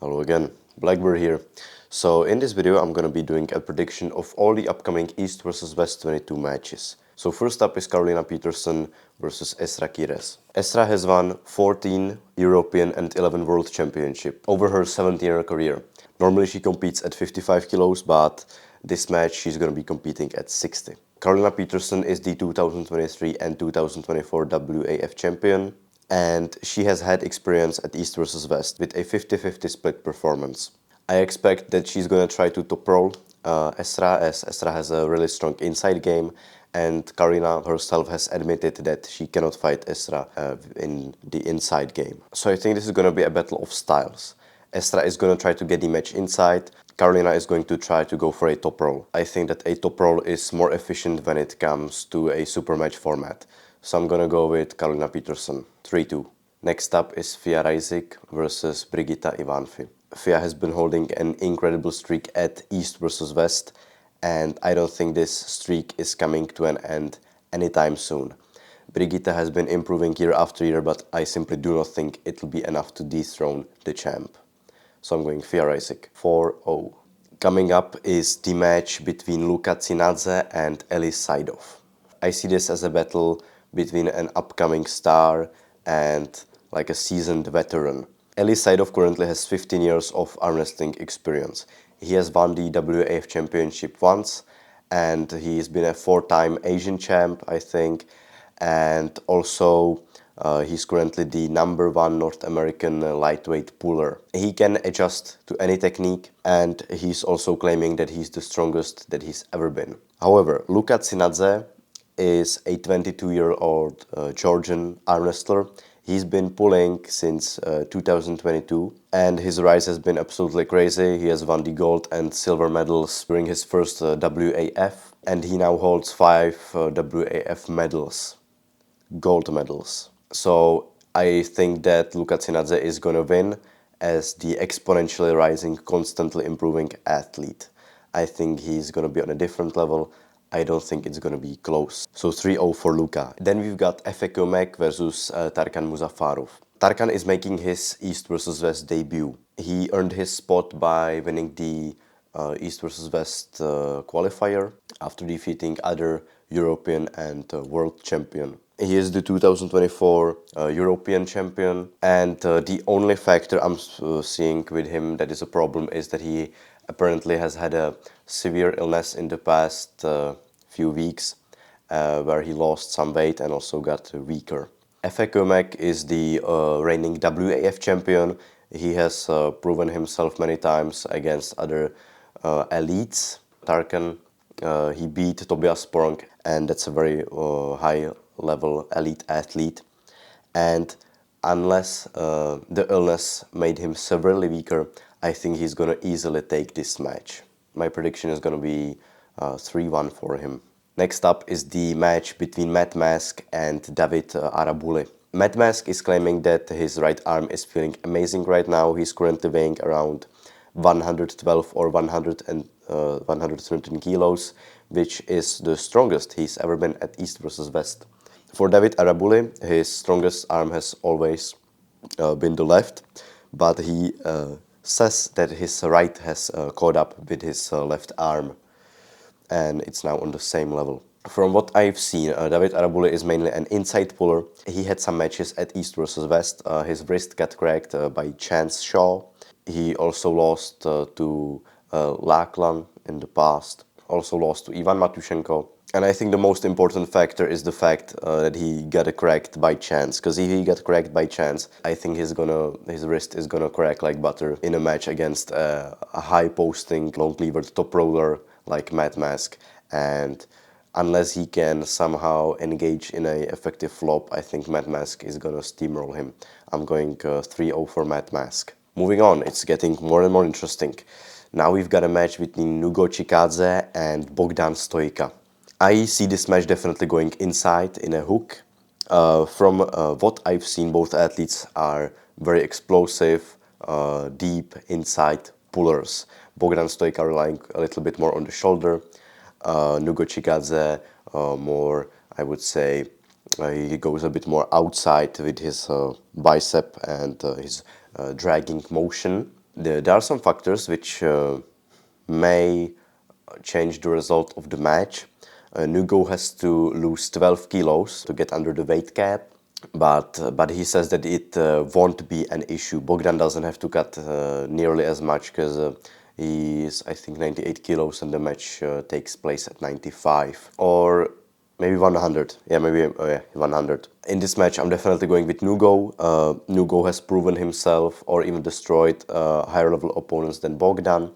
Hello again, Blackbird here. So in this video I'm gonna be doing a prediction of all the upcoming East versus West 22 matches. So first up is Pettersson versus Esra Kirez. Esra has won 14 European and 11 World Championship over her 17-year career. Normally she competes at 55 kilos, but this match she's gonna be competing at 60. Pettersson is the 2023 and 2024 WAF champion, and she has had experience at East versus West with a 50-50 split performance. I expect that she's gonna try to top roll Esra, as Esra has a really strong inside game, and Karina herself has admitted that she cannot fight Esra in the inside game. So I think this is gonna be a battle of styles. Esra is gonna try to get the match inside. Karina is going to try to go for a top roll. I think that a top roll is more efficient when it comes to a super match format. So I'm gonna go with Pettersson, 3-2. Next up is Reisek versus Brigitta Ivánfi. Fia has been holding an incredible streak at East versus West, and I don't think this streak is coming to an end anytime soon. Brigitta has been improving year after year, but I simply do not think it will be enough to dethrone the champ. So I'm going Reisek, 4-0. Coming up is the match between Luka Tsinadze and Saidov. I see this as a battle between an upcoming star and like a seasoned veteran. Saidov currently has 15 years of arm wrestling experience. He has won the WAF championship once, and he's been a 4-time Asian champ, I think, and also he's currently the #1 North American lightweight puller. He can adjust to any technique, and he's also claiming that he's the strongest that he's ever been. However, Luka Tsinadze is a 22-year-old Georgian arm wrestler. He's been pulling since 2022, and his rise has been absolutely crazy. He has won the gold and silver medals during his first WAF, and he now holds 5 WAF medals, gold medals. So I think that Luka Tsinadze is gonna win as the exponentially rising, constantly improving athlete. I think he's gonna be on a different level. I don't think it's gonna be close. So 3-0 for Luka. Then we've got Komek versus Tarrkhan Muzaffarov. Tarrkhan is making his East versus West debut. He earned his spot by winning the East versus West qualifier after defeating other European and world champion. He is the 2024 European champion, and the only factor I'm seeing with him that is a problem is that he apparently has had a severe illness in the past few weeks, where he lost some weight and also got weaker. Komek is the reigning WAF champion. He has proven himself many times against other elites. Tarrkhan, he beat Tobias Sporong, and that's a very high-level elite athlete. And unless the illness made him severely weaker, I think he's gonna easily take this match. My prediction is gonna be 3-1 for him. Next up is the match between Matt Mask and Davit Arabuli. Matt Mask is claiming that his right arm is feeling amazing right now. He's currently weighing around 112 or 113 kilos, which is the strongest he's ever been at East versus West. For Davit Arabuli, his strongest arm has always been the left, but he says that his right has caught up with his left arm, and it's now on the same level. From what I've seen, Davit Arabuli is mainly an inside puller. He had some matches at East versus West. His wrist got cracked by Chance Shaw. He also lost to Laklan in the past, also lost to Ivan Matyushenko. And I think the most important factor is the fact that he got cracked by chance. Because if he got cracked by chance, I think his wrist is gonna crack like butter in a match against a high-posting, long-levered top roller like Matt Mask. And unless he can somehow engage in an effective flop, I think Matt Mask is gonna steamroll him. I'm going 3-0 for Matt Mask. Moving on, it's getting more and more interesting. Now we've got a match between Nugo Chikadze and Bogdan Stoica. I see this match definitely going inside in a hook. From what I've seen, both athletes are very explosive, deep inside pullers. Bogdan Stoica relying a little bit more on the shoulder. Nugo Chikadze more, I would say, he goes a bit more outside with his bicep and his dragging motion. There are some factors which may change the result of the match. Nugo has to lose 12 kilos to get under the weight cap, but he says that it won't be an issue. Bogdan doesn't have to cut nearly as much because he is, I think, 98 kilos and the match takes place at 95 or maybe 100. Yeah, maybe 100. In this match, I'm definitely going with Nugo. Nugo has proven himself or even destroyed higher level opponents than Bogdan.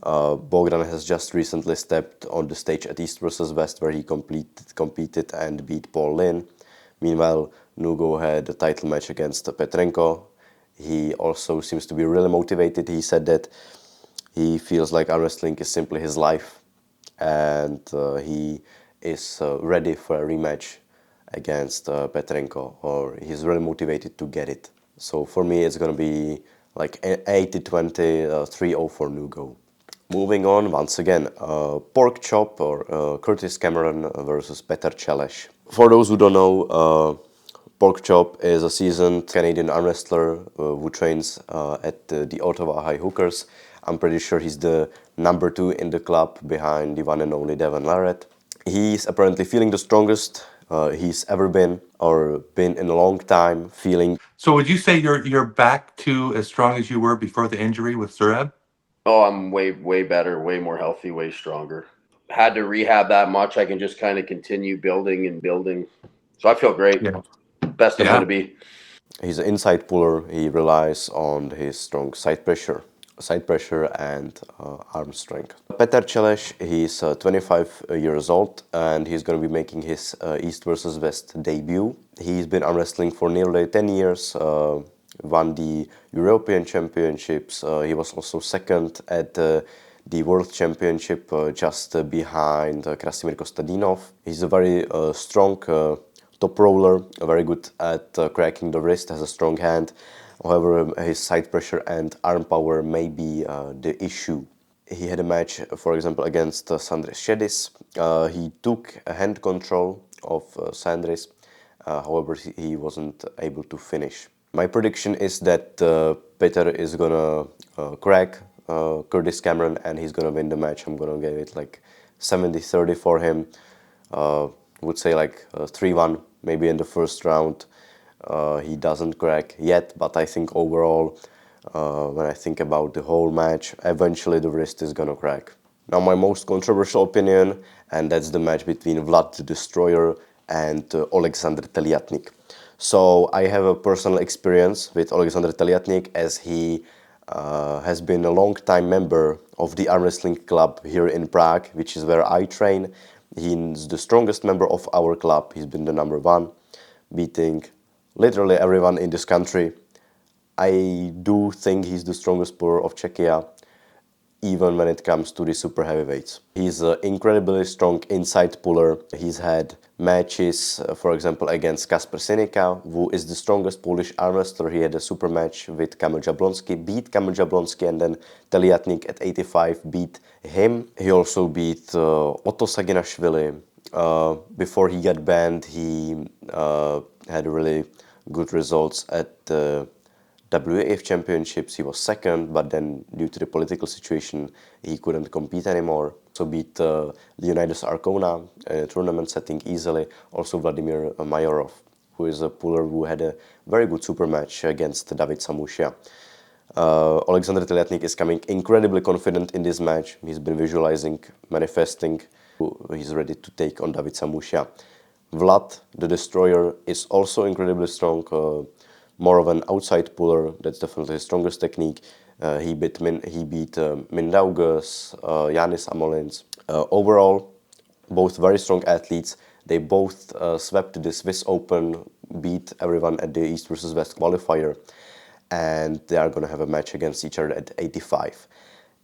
Bogdan has just recently stepped on the stage at East vs West where he competed and beat Paul Lin. Meanwhile, Nugo had a title match against Petrenko. He also seems to be really motivated. He said that he feels like arm wrestling is simply his life and he is ready for a rematch against Petrenko, or he's really motivated to get it. So for me, it's going to be like 80-20, 3-0 for Nugo. Moving on, once again, Pork Chop or Curtis Cameron versus Petr Čeleš. For those who don't know, Pork Chop is a seasoned Canadian arm wrestler who trains at the Ottawa High Hookers. I'm pretty sure he's the number 2 in the club behind the one and only Devon. He's apparently feeling the strongest he's ever been or been in a long time, feeling. So would you say you're back to as strong as you were before the injury with Zurab? Oh, I'm way better, way more healthy, way stronger. Had to rehab that much. I can just kind of continue building and building. So I feel great. Yeah. Best I'm going to be. He's an inside puller. He relies on his strong side pressure and arm strength. Petr Čeleš, he's 25 years old and he's going to be making his East vs West debut. He's been arm wrestling for nearly 10 years, won the European Championships. He was also second at the World Championship, just behind Krasimir Kostadinov. He's a very strong top roller, very good at cracking the wrist, has a strong hand. However, his side pressure and arm power may be the issue. He had a match, for example, against Sandris Šedis. He took a hand control of Sandris, however, he wasn't able to finish. My prediction is that Petr is gonna crack Curtis Cameron and he's gonna win the match. I'm gonna give it like 70-30 for him. Would say like 3-1, maybe in the first round. He doesn't crack yet, but I think overall, when I think about the whole match, eventually the wrist is gonna crack. Now my most controversial opinion, and that's the match between Vlad the Destroyer and Alexander Teliatnik. So I have a personal experience with Alexander Teliatnik as he has been a long-time member of the arm wrestling club here in Prague, which is where I train. He's the strongest member of our club. He's been the number 1, beating literally everyone in this country. I do think he's the strongest puller of Czechia, even when it comes to the super heavyweights. He's an incredibly strong inside puller. He's had matches, for example, against Kacper Synika, who is the strongest Polish arm wrestler. He had a super match with Kamil Jablonski, beat Kamil Jablonski, and then Teliatnik at 85 beat him. He also beat Otto Saginashvili. Before he got banned, he had really good results at the WAF championships. He was second, but then due to the political situation, he couldn't compete anymore. So beat Leonidas Arcona in a tournament setting easily. Also Vladimir Mayorov, who is a puller who had a very good super match against David Samushia. Alexander Teliatnik is coming incredibly confident in this match. He's been visualizing, manifesting. He's ready to take on David Samushia. Vlad, the Destroyer, is also incredibly strong, more of an outside puller. That's definitely his strongest technique. He beat Mindaugas, Yanis Amolins. Overall, both very strong athletes. They both swept the Swiss Open, beat everyone at the East vs West qualifier, and they are going to have a match against each other at 85.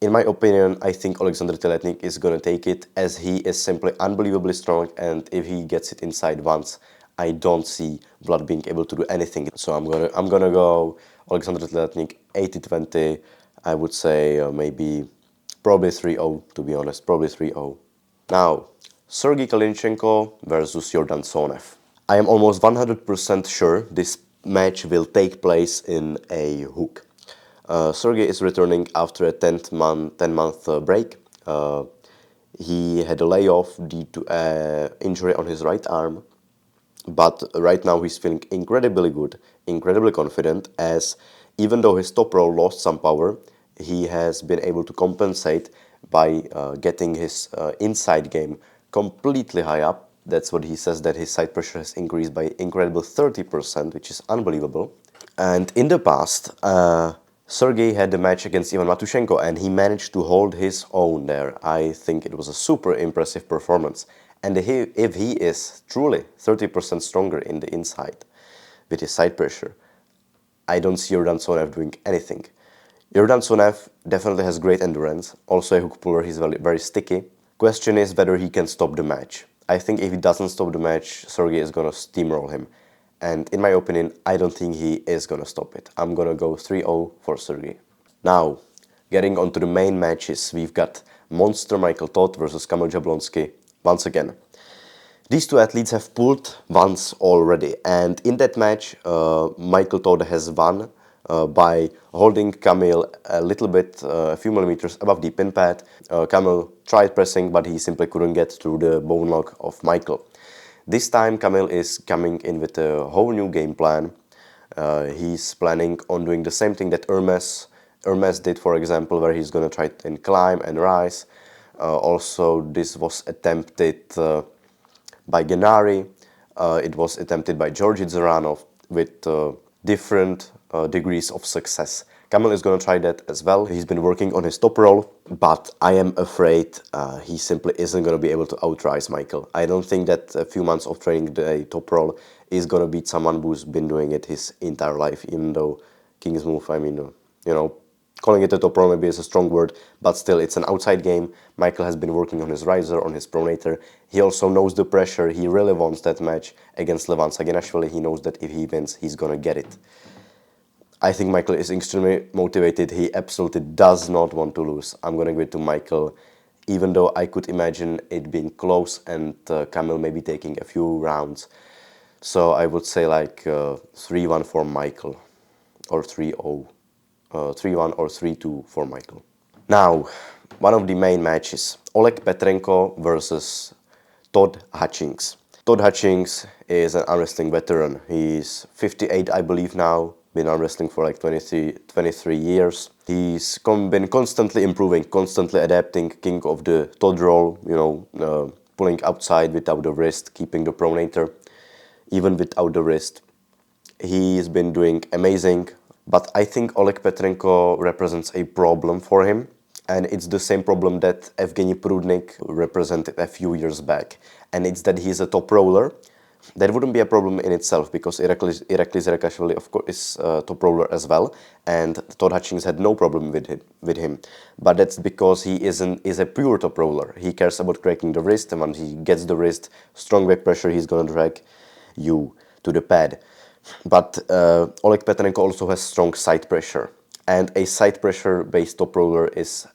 In my opinion, I think Alexander Teliatnik is going to take it as he is simply unbelievably strong, and if he gets it inside once, I don't see Vlad being able to do anything. So I'm gonna go Alexander Teliatnik 80-20. I would say probably 3-0, to be honest, probably 3-0. Now, Serhii Kalinichenko versus Yordan Tsonev. I am almost 100% sure this match will take place in a hook. Serhii is returning after a 10-month break. He had a layoff due to an injury on his right arm, but right now he's feeling incredibly good, incredibly confident, as even though his top roll lost some power, he has been able to compensate by getting his inside game completely high up. That's what he says, that his side pressure has increased by incredible 30%, which is unbelievable. And in the past, Serhii had a match against Ivan Matushenko and he managed to hold his own there. I think it was a super impressive performance. And if he is truly 30% stronger in the inside with his side pressure, I don't see Yordan Tsonev doing anything. Yordan Tsonev definitely has great endurance, also a hook puller, he's very, very sticky. Question is whether he can stop the match. I think if he doesn't stop the match, Serhii is gonna steamroll him. And in my opinion, I don't think he is gonna stop it. I'm gonna go 3-0 for Serhii. Now, getting on to the main matches, we've got monster Michael Todd versus Kamil Jablonski once again. These two athletes have pulled once already, and in that match, Michael Todd has won by holding Kamil a little bit, a few millimeters above the pin pad. Kamil tried pressing, but he simply couldn't get through the bone lock of Michael. This time, Kamil is coming in with a whole new game plan. He's planning on doing the same thing that Hermes did, for example, where he's going to try and climb and rise. Also, this was attempted by Gennari. It was attempted by Georgi Zeranov with different degrees of success. Kamil is going to try that as well. He's been working on his top roll, but I am afraid he simply isn't going to be able to outrise Michael. I don't think that a few months of training the top roll is going to beat someone who's been doing it his entire life, even though King's move, I mean, you know, calling it a top roll maybe is a strong word, but still it's an outside game. Michael has been working on his riser, on his pronator. He also knows the pressure. He really wants that match against Levan Saginashvili. He knows that if he wins, he's going to get it. I think Michael is extremely motivated. He absolutely does not want to lose. I'm going to give it to Michael, even though I could imagine it being close and Kamil maybe taking a few rounds. So I would say like 3-1 for Michael, or 3-0. 3-1 or 3-2 for Michael. Now, one of the main matches, Oleg Petrenko versus Todd Hutchings. Todd Hutchings is an arm wrestling veteran. He's 58, I believe now, been arm wrestling for like 23 years. He's been constantly improving, constantly adapting, king of the Todd roll, you know, pulling outside without the wrist, keeping the pronator, even without the wrist. He's been doing amazing, but I think Oleg Petrenko represents a problem for him. And it's the same problem that Evgeny Prudnik represented a few years back. And it's that he's a top roller. That wouldn't be a problem in itself, because Irakli Zerekashvili, of course, is a top roller as well. And Todd Hutchings had no problem with him. But that's because he is a pure top roller. He cares about cracking the wrist, and when he gets the wrist, strong back pressure, he's going to drag you to the pad. But Oleg Petrenko also has strong side pressure. And a side pressure based top roller is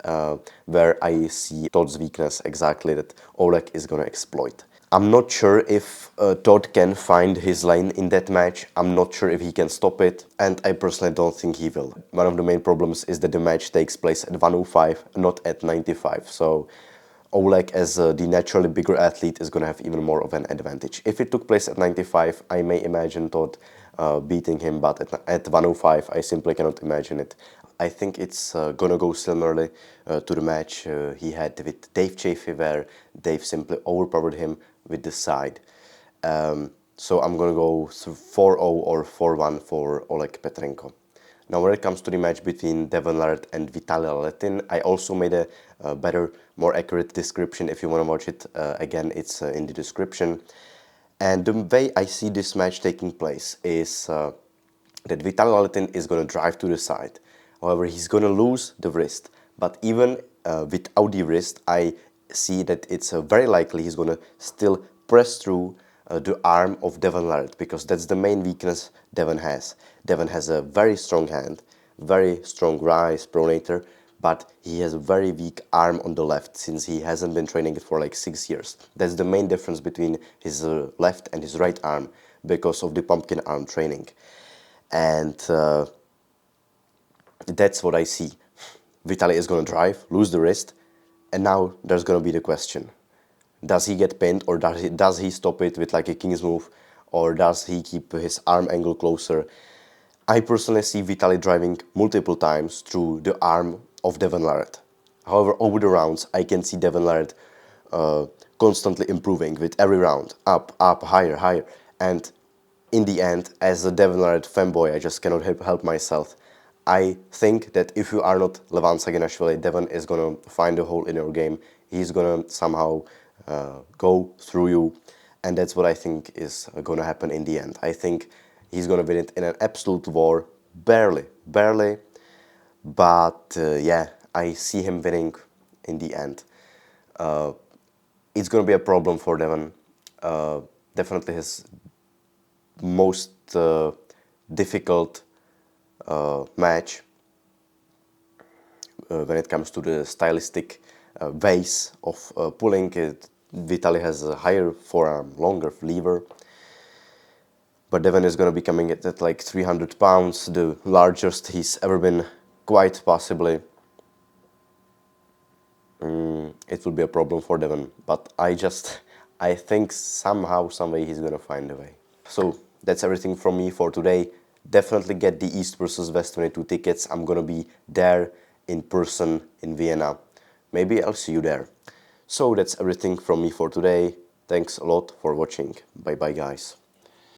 where I see Todd's weakness exactly, that Oleg is going to exploit. I'm not sure if Todd can find his lane in that match. I'm not sure if he can stop it, and I personally don't think he will. One of the main problems is that the match takes place at 105, not at 95. So Oleg, as the naturally bigger athlete, is going to have even more of an advantage. If it took place at 95, I may imagine Todd beating him, but at 105, I simply cannot imagine it. I think it's going to go similarly to the match he had with Dave Chaffee, where Dave simply overpowered him with the side. So I'm going to go 4-0 or 4-1 for Oleg Petrenko. Now, when it comes to the match between Devon and Vitaly Letin, I also made a better, more accurate description. If you want to watch it, again, it's in the description. And the way I see this match taking place is that Vitaly Letin is going to drive to the side. However, he's going to lose the wrist. But even without the wrist, I see that it's very likely he's going to still press through the arm of Devon Larratt, because that's the main weakness Devon has. Devon has a very strong hand, very strong rise, pronator, but he has a very weak arm on the left, since he hasn't been training it for like 6 years. That's the main difference between his left and his right arm, because of the pumpkin arm training. And That's what I see. Vitaly is going to drive, lose the wrist, and now there's going to be the question. Does he get pinned, or does he stop it with like a king's move, or does he keep his arm angle closer? I personally see Vitaly driving multiple times through the arm of Devon Larratt. However, over the rounds, I can see Devon Larratt constantly improving with every round, up, higher, higher. And in the end, as a Devon Larratt fanboy, I just cannot help myself. I think that if you are not Levan Saginashvili, Devon is going to find a hole in your game. He's going to somehow go through you. And that's what I think is going to happen in the end. I think he's going to win it in an absolute war. Barely. But yeah, I see him winning in the end. It's going to be a problem for Devon. Definitely his most difficult match when it comes to the stylistic ways of pulling it. Vitaly has a higher forearm, longer lever. But Devon is going to be coming at like 300 pounds, the largest he's ever been, quite possibly. It will be a problem for Devon, but I think somehow, some way he's going to find a way. So that's everything from me for today. Definitely get the East versus West 22 tickets. I'm going to be there in person in Vienna. Maybe I'll see you there. So that's everything from me for today. Thanks a lot for watching. Bye bye guys.